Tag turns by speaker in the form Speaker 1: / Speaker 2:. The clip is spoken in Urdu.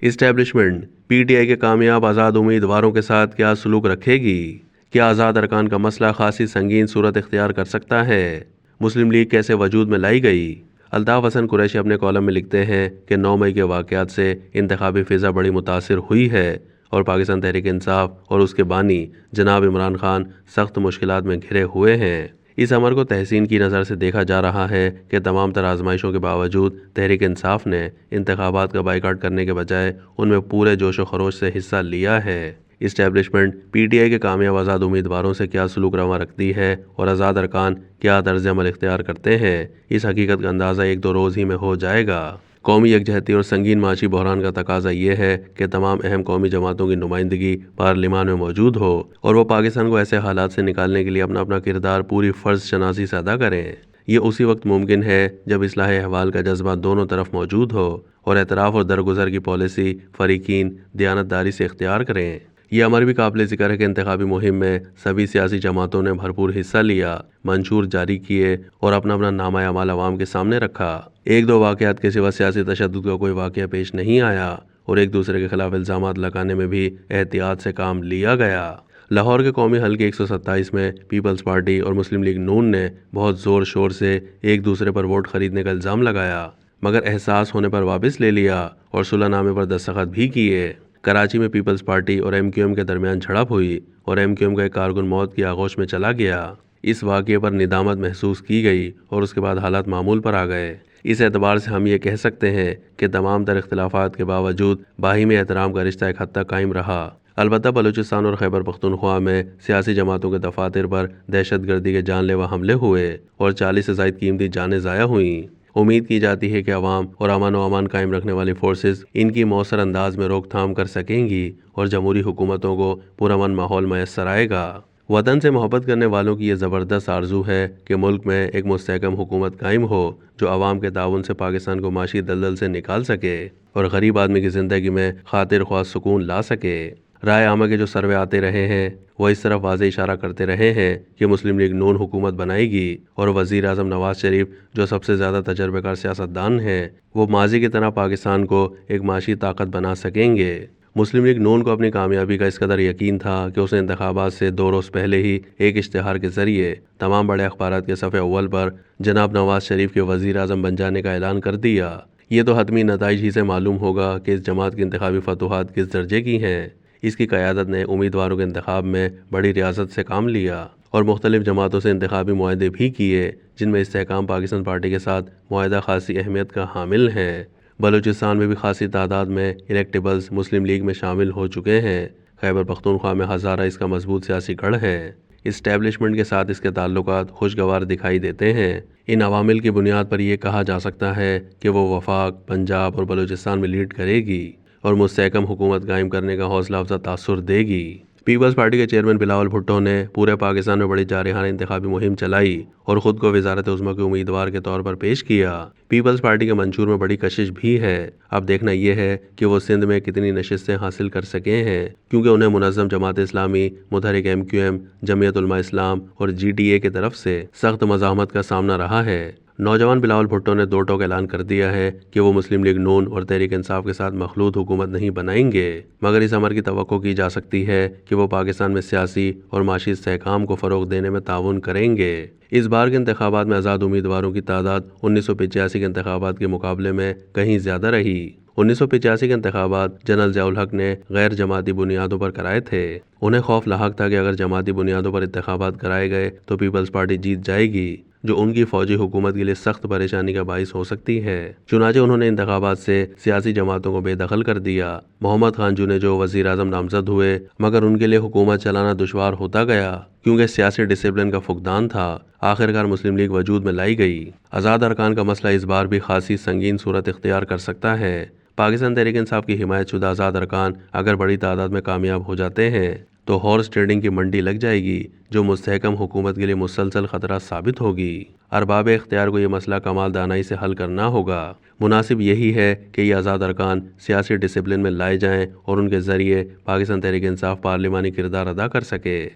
Speaker 1: اسٹیبلشمنٹ پی ٹی آئی کے کامیاب آزاد امیدواروں کے ساتھ کیا سلوک رکھے گی؟ کیا آزاد ارکان کا مسئلہ خاصی سنگین صورت اختیار کر سکتا ہے؟ مسلم لیگ کیسے وجود میں لائی گئی؟ الطاف حسن قریشی اپنے کالم میں لکھتے ہیں کہ 9 مئی کے واقعات سے انتخابی فضا بڑی متاثر ہوئی ہے اور پاکستان تحریک انصاف اور اس کے بانی جناب عمران خان سخت مشکلات میں گھرے ہوئے ہیں۔ اس امر کو تحسین کی نظر سے دیکھا جا رہا ہے کہ تمام تر آزمائشوں کے باوجود تحریک انصاف نے انتخابات کا بائیکاٹ کرنے کے بجائے ان میں پورے جوش و خروش سے حصہ لیا ہے۔ اسٹیبلشمنٹ پی ٹی آئی کے کامیاب آزاد امیدواروں سے کیا سلوک رواں رکھتی ہے اور آزاد ارکان کیا طرز عمل اختیار کرتے ہیں، اس حقیقت کا اندازہ 1-2 روز ہی میں ہو جائے گا۔ قومی یکجہتی اور سنگین معاشی بحران کا تقاضا یہ ہے کہ تمام اہم قومی جماعتوں کی نمائندگی پارلیمان میں موجود ہو اور وہ پاکستان کو ایسے حالات سے نکالنے کے لیے اپنا کردار پوری فرض شناسی سے ادا کریں۔ یہ اسی وقت ممکن ہے جب اصلاح احوال کا جذبہ دونوں طرف موجود ہو اور اعتراف اور درگزر کی پالیسی فریقین دیانتداری سے اختیار کریں۔ یہ امر بھی قابل ذکر ہے کہ انتخابی مہم میں سبھی سیاسی جماعتوں نے بھرپور حصہ لیا، منشور جاری کیے اور اپنا نامہ اعمال عوام کے سامنے رکھا۔ 1-2 واقعات کے سوا سیاسی تشدد کا کوئی واقعہ پیش نہیں آیا اور ایک دوسرے کے خلاف الزامات لگانے میں بھی احتیاط سے کام لیا گیا۔ لاہور کے قومی حلقے 127 میں پیپلز پارٹی اور مسلم لیگ نون نے بہت زور شور سے ایک دوسرے پر ووٹ خریدنے کا الزام لگایا، مگر احساس ہونے پر واپس لے لیا اور صلح نامے پر دستخط بھی کیے۔ کراچی میں پیپلز پارٹی اور ایم کیو ایم کے درمیان جھڑپ ہوئی اور ایم کیو ایم کا ایک کارکن موت کی آغوش میں چلا گیا۔ اس واقعے پر ندامت محسوس کی گئی اور اس کے بعد حالات معمول پر آ گئے۔ اس اعتبار سے ہم یہ کہہ سکتے ہیں کہ تمام تر اختلافات کے باوجود باہمی احترام کا رشتہ ایک حد تک قائم رہا۔ البتہ بلوچستان اور خیبر پختونخوا میں سیاسی جماعتوں کے دفاتر پر دہشت گردی کے جان لیوا حملے ہوئے اور 40 سے زائد قیمتی جانیں ضائع ہوئیں۔ امید کی جاتی ہے کہ عوام اور امن و امان قائم رکھنے والی فورسز ان کی مؤثر انداز میں روک تھام کر سکیں گی اور جمہوری حکومتوں کو پرامن ماحول میسر آئے گا۔ وطن سے محبت کرنے والوں کی یہ زبردست آرزو ہے کہ ملک میں ایک مستحکم حکومت قائم ہو جو عوام کے تعاون سے پاکستان کو معاشی دلدل سے نکال سکے اور غریب آدمی کی زندگی میں خاطر خواہ سکون لا سکے۔ رائے عامہ کے جو سروے آتے رہے ہیں وہ اس طرف واضح اشارہ کرتے رہے ہیں کہ مسلم لیگ نون حکومت بنائے گی اور وزیر اعظم نواز شریف جو سب سے زیادہ تجربہ کار سیاستدان ہیں وہ ماضی کی طرح پاکستان کو ایک معاشی طاقت بنا سکیں گے۔ مسلم لیگ نون کو اپنی کامیابی کا اس قدر یقین تھا کہ اس نے انتخابات سے 2 روز پہلے ہی ایک اشتہار کے ذریعے تمام بڑے اخبارات کے صفحے اول پر جناب نواز شریف کے وزیر اعظم بن جانے کا اعلان کر دیا۔ یہ تو حتمی نتائج ہی سے معلوم ہوگا کہ اس جماعت کی انتخابی فتوحات کس درجے کی ہیں۔ اس کی قیادت نے امیدواروں کے انتخاب میں بڑی ریاست سے کام لیا اور مختلف جماعتوں سے انتخابی معاہدے بھی کیے جن میں استحکام پاکستان پارٹی کے ساتھ معاہدہ خاصی اہمیت کا حامل ہے۔ بلوچستان میں بھی خاصی تعداد میں الیکٹیبلز مسلم لیگ میں شامل ہو چکے ہیں۔ خیبر پختونخوا میں ہزارہ اس کا مضبوط سیاسی گڑھ ہے۔ اسٹیبلشمنٹ کے ساتھ اس کے تعلقات خوشگوار دکھائی دیتے ہیں۔ ان عوامل کی بنیاد پر یہ کہا جا سکتا ہے کہ وہ وفاق، پنجاب اور بلوچستان میں لیڈ کرے گی اور مستحکم حکومت قائم کرنے کا حوصلہ افزا تاثر دے گی۔ پیپلز پارٹی کے چیئرمین بلاول بھٹو نے پورے پاکستان میں بڑی جارحانہ انتخابی مہم چلائی اور خود کو وزارت عظمیٰ کے امیدوار کے طور پر پیش کیا۔ پیپلز پارٹی کے منشور میں بڑی کشش بھی ہے۔ اب دیکھنا یہ ہے کہ وہ سندھ میں کتنی نشستیں حاصل کر سکے ہیں کیونکہ انہیں منظم جماعت اسلامی، متحرک ایم کیو ایم، جمعیت علماء اسلام اور جی ٹی اے کی طرف سے سخت مزاحمت کا سامنا رہا ہے۔ نوجوان بلاول بھٹو نے 2 ٹوک اعلان کر دیا ہے کہ وہ مسلم لیگ نون اور تحریک انصاف کے ساتھ مخلوط حکومت نہیں بنائیں گے، مگر اس امر کی توقع کی جا سکتی ہے کہ وہ پاکستان میں سیاسی اور معاشی استحکام کو فروغ دینے میں تعاون کریں گے۔ اس بار کے انتخابات میں آزاد امیدواروں کی تعداد 1985 کے انتخابات کے مقابلے میں کہیں زیادہ رہی۔ 1985 کے انتخابات جنرل ضیاء الحق نے غیر جماعتی بنیادوں پر کرائے تھے۔ انہیں خوف لاحق تھا کہ اگر جماعتی بنیادوں پر انتخابات کرائے گئے تو پیپلز پارٹی جیت جائے گی، جو ان کی فوجی حکومت کے لیے سخت پریشانی کا باعث ہو سکتی ہے۔ چنانچہ انہوں نے انتخابات سے سیاسی جماعتوں کو بے دخل کر دیا۔ محمد خان جونیجو وزیر اعظم نامزد ہوئے مگر ان کے لیے حکومت چلانا دشوار ہوتا گیا کیونکہ سیاسی ڈسپلن کا فقدان تھا۔ آخرکار مسلم لیگ وجود میں لائی گئی۔ آزاد ارکان کا مسئلہ اس بار بھی خاصی سنگین صورت اختیار کر سکتا ہے۔ پاکستان تحریک انصاف کی حمایت شدہ آزاد ارکان اگر بڑی تعداد میں کامیاب ہو جاتے ہیں تو ہارس ٹریڈنگ کی منڈی لگ جائے گی جو مستحکم حکومت کے لیے مسلسل خطرہ ثابت ہوگی۔ ارباب اختیار کو یہ مسئلہ کمال دانائی سے حل کرنا ہوگا۔ مناسب یہی ہے کہ یہ آزاد ارکان سیاسی ڈسپلن میں لائے جائیں اور ان کے ذریعے پاکستان تحریک انصاف پارلیمانی کردار ادا کر سکے۔